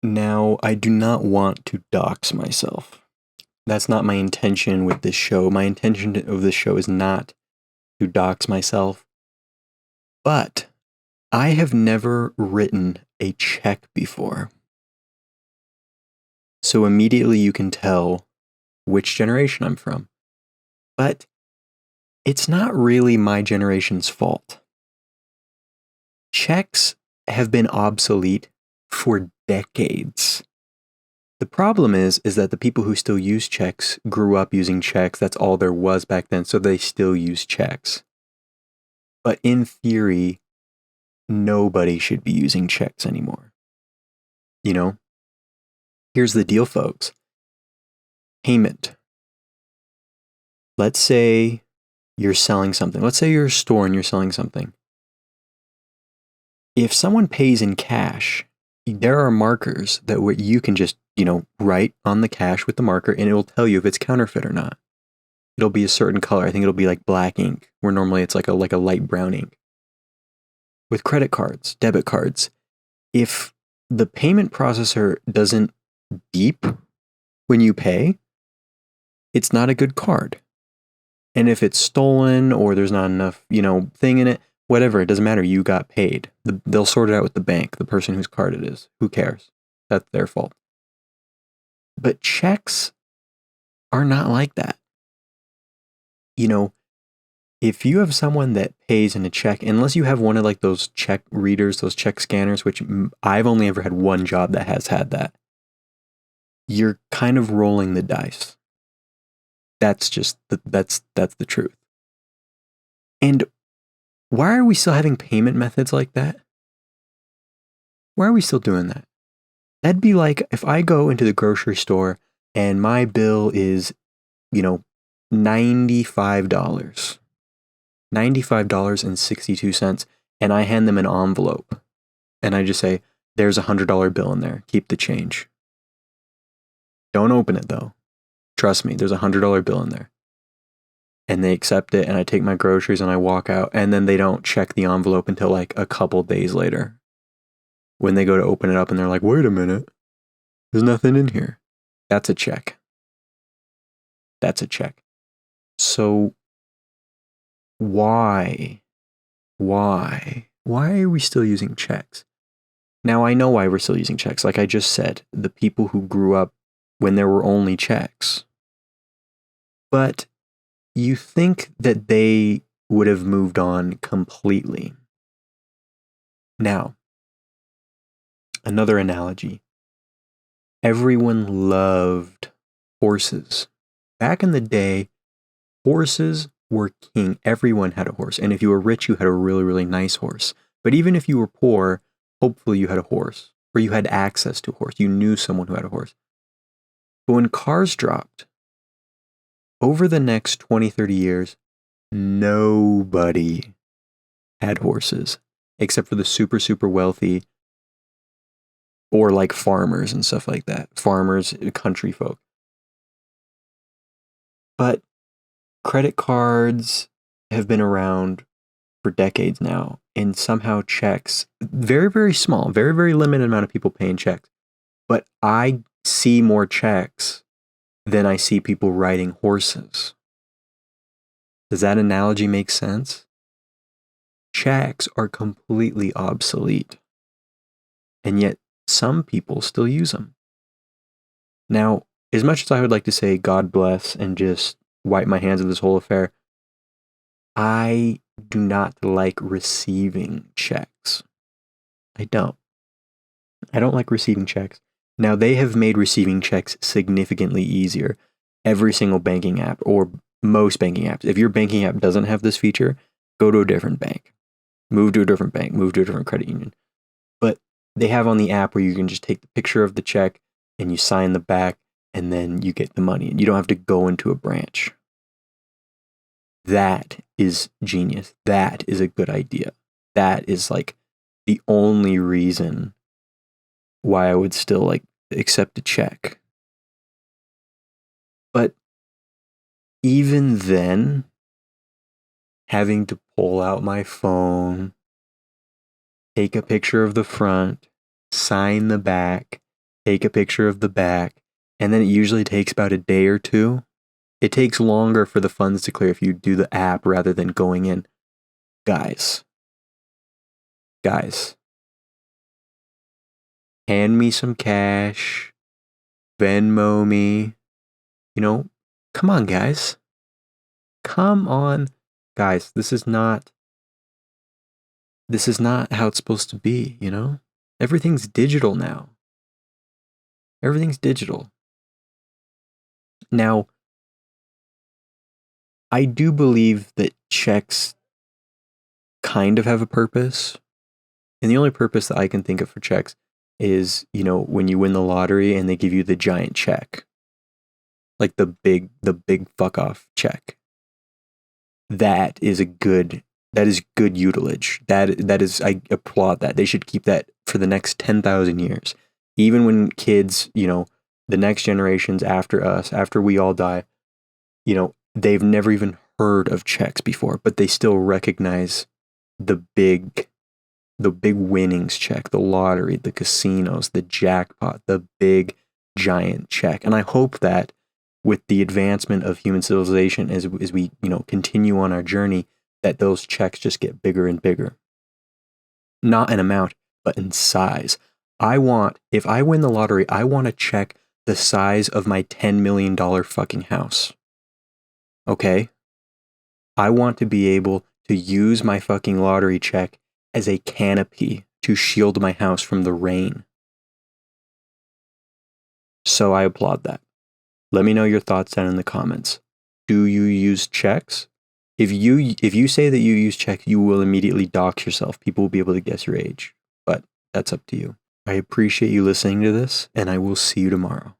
Now, I do not want to dox myself. That's not my intention with this show. My intention of this show is not to dox myself. But I have never written a check before. So immediately you can tell which generation I'm from. But it's not really my generation's fault. Checks have been obsolete for decades. The problem is that the people who still use checks grew up using checks. That's all there was back then, so they still use checks. But in theory, nobody should be using checks anymore. You know? Here's the deal, folks. Payment. Let's say you're selling something. Let's say you're a store and you're selling something. If someone pays in cash, there are markers that you can just, write on the cash with the marker, and it will tell you if it's counterfeit or not. It'll be a certain color. I think it'll be like black ink, where normally it's like a light brown ink. With credit cards, debit cards, if the payment processor doesn't beep when you pay, it's not a good card. And if it's stolen or there's not enough, thing in it, whatever, it doesn't matter. You got paid. They'll sort it out with the bank, the person whose card it is. Who cares? That's their fault. But checks are not like that. If you have someone that pays in a check, unless you have one of like those check readers, those check scanners, which I've only ever had one job that has had that, you're kind of rolling the dice. That's just that's the truth. And why are we still having payment methods like that? Why are we still doing that? That'd be like if I go into the grocery store and my bill is, $95. $95.62, and I hand them an envelope, and I just say, there's $100 bill in there. Keep the change. Don't open it, though. Trust me, there's $100 bill in there. And they accept it, and I take my groceries, and I walk out, and then they don't check the envelope until like a couple days later. When they go to open it up, and they're like, wait a minute, there's nothing in here. That's a check. That's a check. So why are we still using checks? Now, I know why we're still using checks. Like I just said, the people who grew up when there were only checks. But you think that they would have moved on completely. Now, another analogy. Everyone loved horses. Back in the day, horses were king. Everyone had a horse. And if you were rich, you had a really, really nice horse. But even if you were poor, hopefully you had a horse, or you had access to a horse. You knew someone who had a horse. But when cars dropped, over the next 20, 30 years, nobody had horses except for the super, super wealthy or like farmers and stuff like that. Farmers, country folk. But credit cards have been around for decades now, and somehow checks, very, very small, very, very limited amount of people paying checks. But I see more checks than I see people riding horses. Does that analogy make sense? Checks are completely obsolete, and yet some people still use them. Now, as much as I would like to say God bless and just wipe my hands of this whole affair, I do not like receiving checks. I don't like receiving checks. Now, they have made receiving checks significantly easier. Every single banking app, or most banking apps. If your banking app doesn't have this feature, go to a different bank. Move to a different bank. Move to a different credit union. But they have on the app where you can just take the picture of the check and you sign the back, and then you get the money. And you don't have to go into a branch. That is genius. That is a good idea. That is like the only reason why I would still like accept a check. But even then, having to pull out my phone, take a picture of the front, sign the back, take a picture of the back, and then it usually takes about a day or two. It takes longer for the funds to clear if you do the app rather than going in. Guys, hand me some cash, Venmo me, come on, guys. Come on. Guys, this is not how it's supposed to be, Everything's digital now. Everything's digital. Now, I do believe that checks kind of have a purpose. And the only purpose that I can think of for checks is, when you win the lottery and they give you the giant check. Like the big fuck off check. That is good utilage. That is, I applaud that. They should keep that for the next 10,000 years. Even when kids, the next generations after us, after we all die, they've never even heard of checks before, but they still recognize the big winnings check, the lottery, the casinos, the jackpot, the big giant check. And I hope that with the advancement of human civilization, as we, continue on our journey, that those checks just get bigger and bigger. Not in amount, but in size. If I win the lottery, I want a check the size of my $10 million fucking house. Okay? I want to be able to use my fucking lottery check as a canopy to shield my house from the rain. So I applaud that. Let me know your thoughts down in the comments. Do you use checks? If you say that you use checks, you will immediately dox yourself. People will be able to guess your age. But that's up to you. I appreciate you listening to this, and I will see you tomorrow.